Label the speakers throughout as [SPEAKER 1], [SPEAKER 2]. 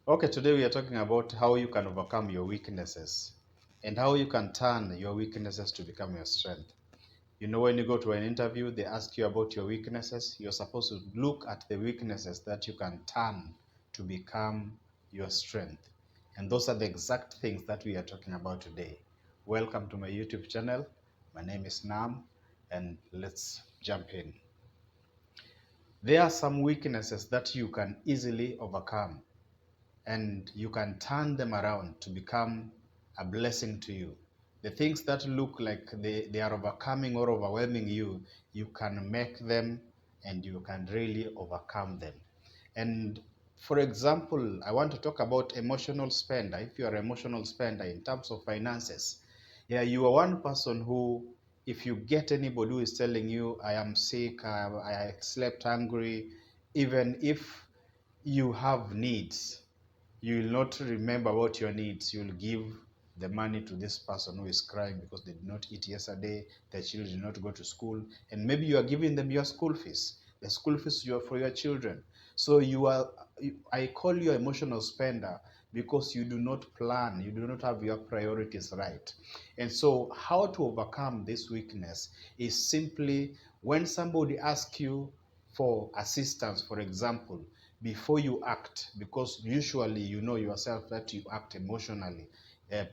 [SPEAKER 1] Okay, today we are talking about how you can overcome your weaknesses and how you can turn your weaknesses to become your strength. You know, when you go to an interview, they ask you about your weaknesses. You're supposed to look at the weaknesses that you can turn to become your strength. And those are the exact things that we are talking about today. Welcome to my YouTube channel. My name is Nam, and let's jump in. There are some weaknesses that you can easily overcome and you can turn them around to become a blessing to you. The things that look like they are overcoming or overwhelming you, you can make them and you can really overcome them. And for example, I want to talk about emotional spender. If you are an emotional spender in terms of finances, yeah, you are one person who, if you get anybody who is telling you, I am sick, I slept hungry, even if you have needs, you will not remember about your needs. You will give the money to this person who is crying because they did not eat yesterday, their children did not go to school, and maybe you are giving them your school fees, the school fees you are for your children. So I call you emotional spender because you do not plan, you do not have your priorities right. And so how to overcome this weakness is simply when somebody asks you for assistance, for example, before you act, because usually you know yourself that you act emotionally.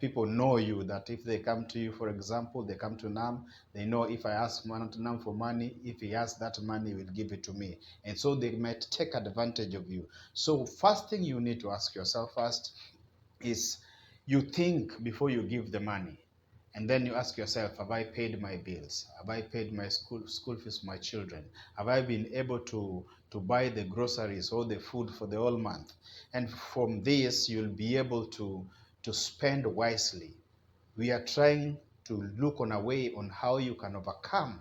[SPEAKER 1] People know you that if they come to you, for example, they come to Nam, they know if I ask Nam for money, if he has that money, he will give it to me. And so they might take advantage of you. So first thing you need to ask yourself first is you think before you give the money. And then you ask yourself, have I paid my bills? Have I paid my school fees for my children? Have I been able to buy the groceries or the food for the whole month? And from this, you'll be able to spend wisely. We are trying to look on a way on how you can overcome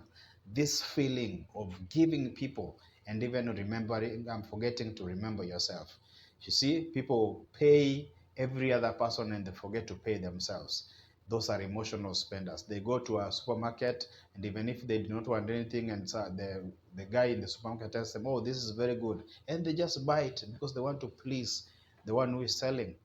[SPEAKER 1] this feeling of giving people and even remembering and forgetting to remember yourself. You see, people pay every other person and they forget to pay themselves. Those are emotional spenders. They go to a supermarket, and even if they do not want anything, and so the guy in the supermarket tells them, oh, this is very good, and they just buy it because they want to please the one who is selling.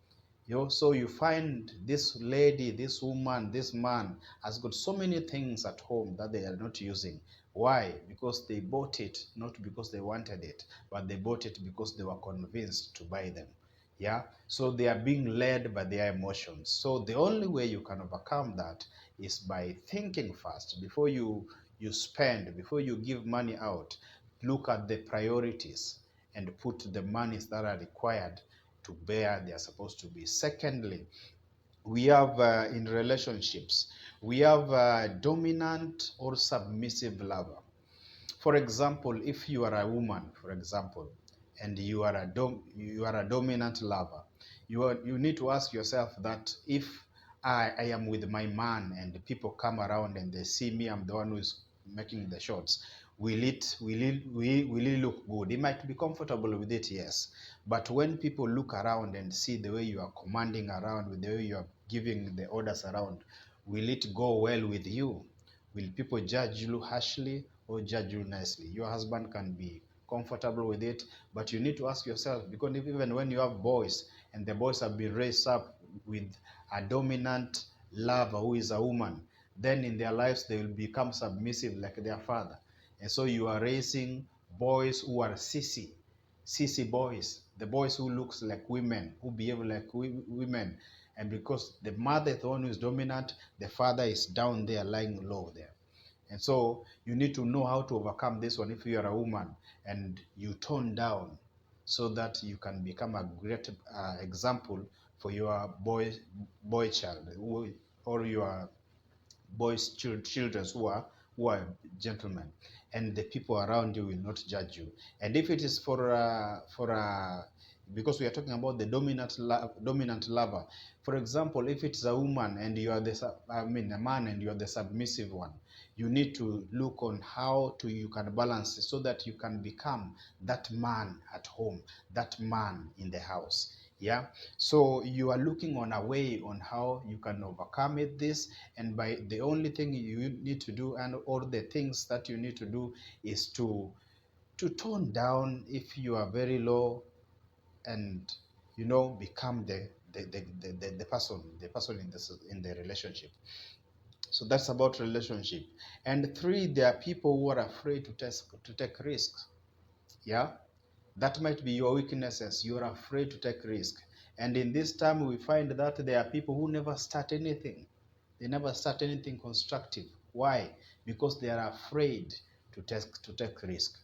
[SPEAKER 1] So you find this lady, this woman, this man has got so many things at home that they are not using. Why? Because they bought it, not because they wanted it, but they bought it because they were convinced to buy them. Yeah. So they are being led by their emotions. So the only way you can overcome that is by thinking first before you spend, before you give money out. Look at the priorities and put the monies that are required to bear they are supposed to be. Secondly, we have in relationships, we have dominant or submissive lover. For example, if you are a woman, for example, and you are a dominant lover, you need to ask yourself that if I am with my man and the people come around and they see me, I'm the one who is making the shots. Will it look good? It might be comfortable with it, yes. But when people look around and see the way you are commanding around, with the way you are giving the orders around, will it go well with you? Will people judge you harshly or judge you nicely? Your husband can be comfortable with it, but you need to ask yourself, because even when you have boys and the boys have been raised up with a dominant lover who is a woman, then in their lives they will become submissive like their father. And so you are raising boys who are sissy boys, the boys who looks like women, who behave like women. And because the mother is the one who is dominant, the father is down there lying low there. And so you need to know how to overcome this one if you are a woman, and you tone down so that you can become a great example for your boy child or your boys children who are gentlemen, and the people around you will not judge you. And if it is for because we are talking about the dominant lover, for example, if it's a woman and you are a man and you are the submissive one, you need to look on how to you can balance it so that you can become that man at home, that man in the house. Yeah. So you are looking on a way on how you can overcome this, and by the only thing you need to do, and or the things that you need to do, is to tone down if you are very low, and become the person in the relationship. So that's about relationship. And three, there are people who are afraid to take risks. Yeah, that might be your weaknesses. You're afraid to take risk. And in this time, we find that there are people who never start anything. They never start anything constructive. Why? Because they are afraid to take risk.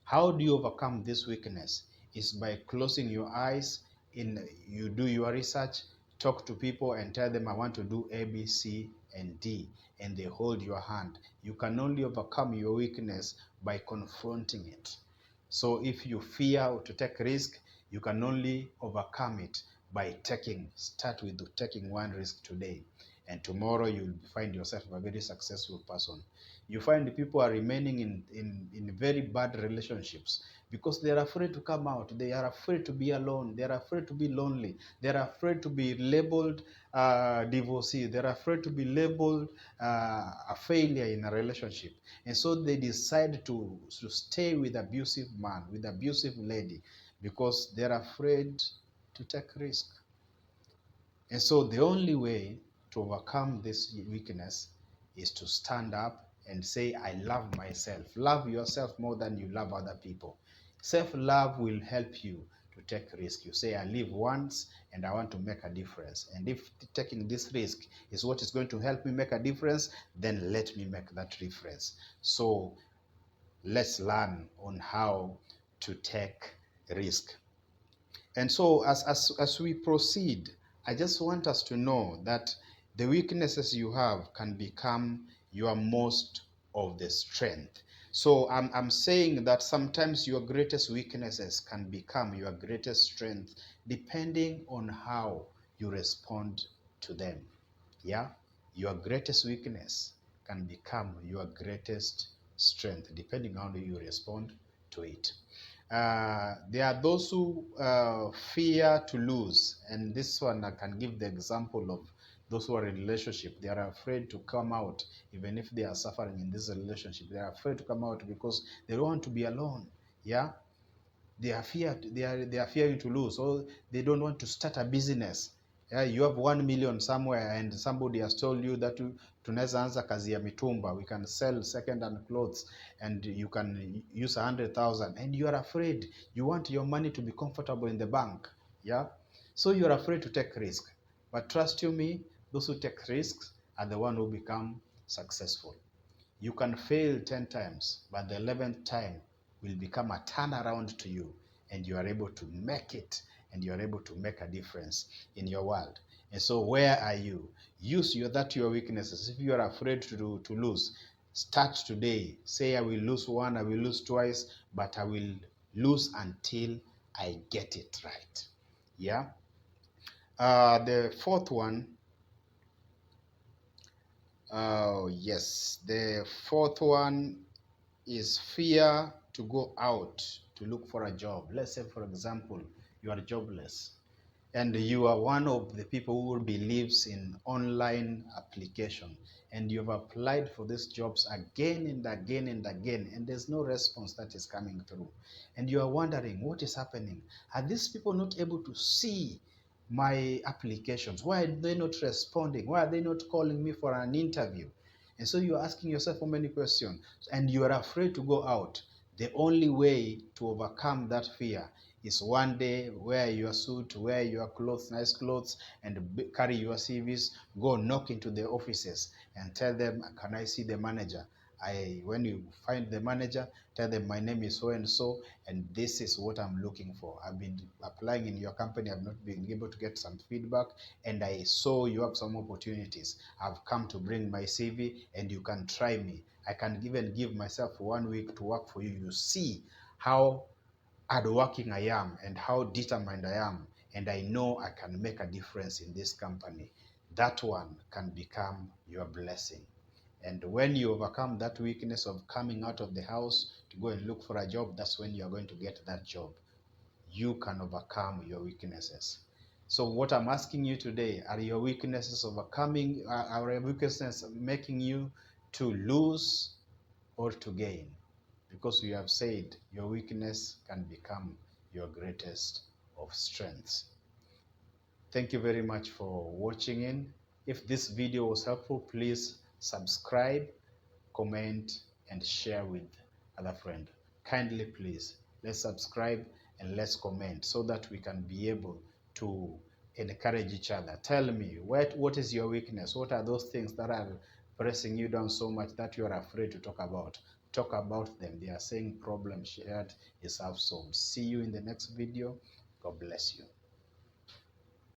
[SPEAKER 1] How do you overcome this weakness? Is by closing your eyes. You do your research, talk to people, and tell them, I want to do A, B, C, and D, and they hold your hand. You can only overcome your weakness by confronting it. So if you fear to take risk, you can only overcome it by start with taking one risk today. And tomorrow you'll find yourself a very successful person. You find people are remaining in very bad relationships because they are afraid to come out. They are afraid to be alone. They are afraid to be lonely. They are afraid to be labeled divorcee. They are afraid to be labeled a failure in a relationship. And so they decide to stay with abusive man, with abusive lady, because they're afraid to take risk. And so the only way to overcome this weakness is to stand up and say, I love myself. Love yourself more than you love other people. Self-love will help you to take risk. You say, I live once and I want to make a difference. And if taking this risk is what is going to help me make a difference, then let me make that difference. So let's learn on how to take risk. And so as we proceed, I just want us to know that the weaknesses you have can become your most of the strength. So I'm saying that sometimes your greatest weaknesses can become your greatest strength depending on how you respond to them. Yeah? Your greatest weakness can become your greatest strength depending on how you respond to it. There are those who fear to lose, and this one I can give the example of those who are in relationship. They are afraid to come out, even if they are suffering in this relationship. They are afraid to come out because they don't want to be alone. Yeah, they are fearing to lose, so they don't want to start a business. Yeah, you have 1 million somewhere and somebody has told you that tunaweza anza kazi ya mitumba, we can sell second hand clothes and you can use 100,000, and you are afraid. You want your money to be comfortable in the bank. Yeah, so you are afraid to take risk. But trust you me, those who take risks are the one who become successful. You can fail 10 times, but the 11th time will become a turnaround to you, and you are able to make it, and you are able to make a difference in your world. And so where are you? Use your weaknesses. If you are afraid to lose, start today. Say, I will lose one, I will lose twice, but I will lose until I get it right. Yeah. The fourth one, yes, the fourth one is fear to go out to look for a job. Let's say, for example, you are jobless and you are one of the people who believes in online application, and you've applied for these jobs again and again and again, and there's no response that is coming through, and you are wondering what is happening. Are these people not able to see my applications? Why are they not responding? Why are they not calling me for an interview? And so you're asking yourself so many questions, and you are afraid to go out. The only way to overcome that fear is one day wear your suit, wear your clothes, nice clothes, and carry your CVs, go knock into the offices and tell them, can I see the manager? When you find the manager, tell them my name is so and so, and this is what I'm looking for. I've been applying in your company, I've not been able to get some feedback, and I saw you have some opportunities. I've come to bring my CV, and you can try me. I can even give myself 1 week to work for you. You see how hardworking I am and how determined I am, and I know I can make a difference in this company. That one can become your blessing. And when you overcome that weakness of coming out of the house to go and look for a job, that's when you're going to get that job. You can overcome your weaknesses. So what I'm asking you today, are your weaknesses overcoming, are your weaknesses making you to lose or to gain? Because we have said your weakness can become your greatest of strengths. Thank you very much for watching in. If this video was helpful, please subscribe, comment, and share with other friends. Kindly, please, let's subscribe and let's comment so that we can be able to encourage each other. Tell me, what is your weakness? What are those things that are pressing you down so much that you are afraid to talk about? Talk about them. They are saying problem shared is half solved. See you in the next video. God bless you.